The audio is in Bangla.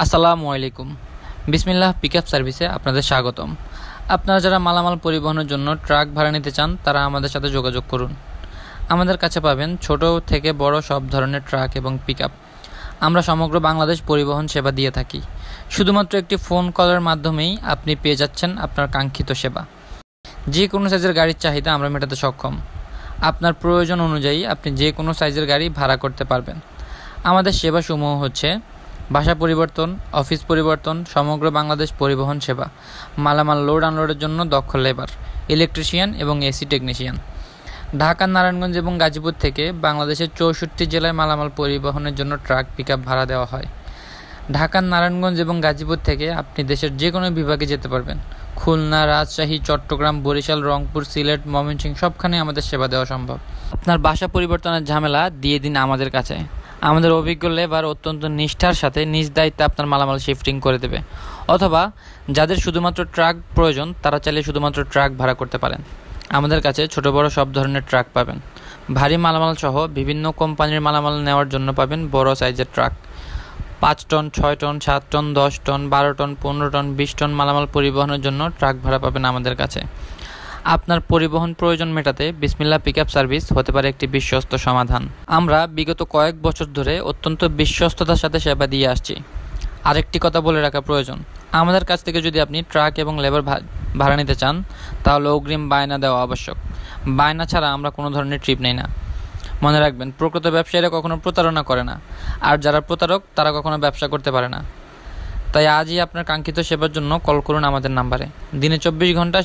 আসসালামু আলাইকুম। বিসমিল্লাহ পিকআপ সার্ভিসে আপনাদের স্বাগতম। আপনারা যারা মালামাল পরিবহনের জন্য ট্রাক ভাড়া নিতে চান তারা আমাদের সাথে যোগাযোগ করুন। আমাদের কাছে পাবেন ছোট থেকে বড় সব ধরনের ট্রাক এবং পিকআপ। আমরা সমগ্র বাংলাদেশ পরিবহন সেবা দিয়ে থাকি। শুধুমাত্র একটি ফোন কলের মাধ্যমেই আপনি পেয়ে যাচ্ছেন আপনার কাঙ্ক্ষিত সেবা। যে কোনো সাইজের গাড়ির চাহিদা আমরা মেটাতে সক্ষম। আপনার প্রয়োজন অনুযায়ী আপনি যে কোনো সাইজের গাড়ি ভাড়া করতে পারবেন। আমাদের সেবাসমূহ হচ্ছে ভাষা পরিবর্তন, অফিস পরিবর্তন, সমগ্র বাংলাদেশ পরিবহন সেবা, মালামাল লোড আনলোডের জন্য দক্ষ লেবার, ইলেকট্রিশিয়ান এবং এসি টেকনিশিয়ান। ঢাকা, নারায়ণগঞ্জ এবং গাজীপুর থেকে বাংলাদেশের 64 জেলায় মালামাল পরিবহনের জন্য ট্রাক পিকআপ ভাড়া দেওয়া হয়। ঢাকার নারায়ণগঞ্জ এবং গাজীপুর থেকে আপনি দেশের যে কোনো বিভাগে যেতে পারবেন। খুলনা, রাজশাহী, চট্টগ্রাম, বরিশাল, রংপুর, সিলেট, ময়মনসিংহ সবখানে আমাদের সেবা দেওয়া সম্ভব। আপনার বাসা পরিবর্তনের ঝামেলা দিয়ে দিন আমাদের কাছে। আমাদের অভিজ্ঞ লেবার অত্যন্ত নিষ্ঠার সাথে নিজ দায়িত্বে আপনার মালামাল শিফটিং করে দেবে। অথবা যাদের শুধুমাত্র ট্রাক প্রয়োজন তারা চাইলে শুধুমাত্র ট্রাক ভাড়া করতে পারেন। আমাদের কাছে ছোট বড় সব ধরনের ট্রাক পাবেন। ভারী মালামাল সহ বিভিন্ন কোম্পানির মালামাল নেওয়ার জন্য পাবেন বড় সাইজের truck. 5 ton, 6 ton, 7 ton, 10 ton, 12 ton, 15 ton, 20 ton মালামাল পরিবহনের জন্য ট্রাক ভাড়া পাবেন আমাদের কাছে। আপনার পরিবহন প্রয়োজন মেটাতে বিসমিল্লাহ পিকআপ সার্ভিস হতে পারে একটি বিশ্বস্ত সমাধান। আমরা বিগত কয়েক বছর ধরে অত্যন্ত বিশ্বস্ততার সাথে সেবা দিয়ে আসছি। আরেকটি কথা বলে রাখা প্রয়োজন, আমাদের কাছ থেকে যদি আপনি ট্রাক এবং লেবার ভাড়া নিতে চান তাহলে অগ্রিম বায়না দেওয়া আবশ্যক। বায়না ছাড়া আমরা কোনো ধরনের ট্রিপ নেই না। মনে রাখবেন, প্রকৃত ব্যবসায়ীরা কখনো প্রতারণা করে না, আর যারা প্রতারক তারা কখনো ব্যবসা করতে পারে না। তাই আজই আপনার কাঙ্ক্ষিত সেবার জন্য কল করুন আমাদের নাম্বারে। দিনে 24 ঘন্টা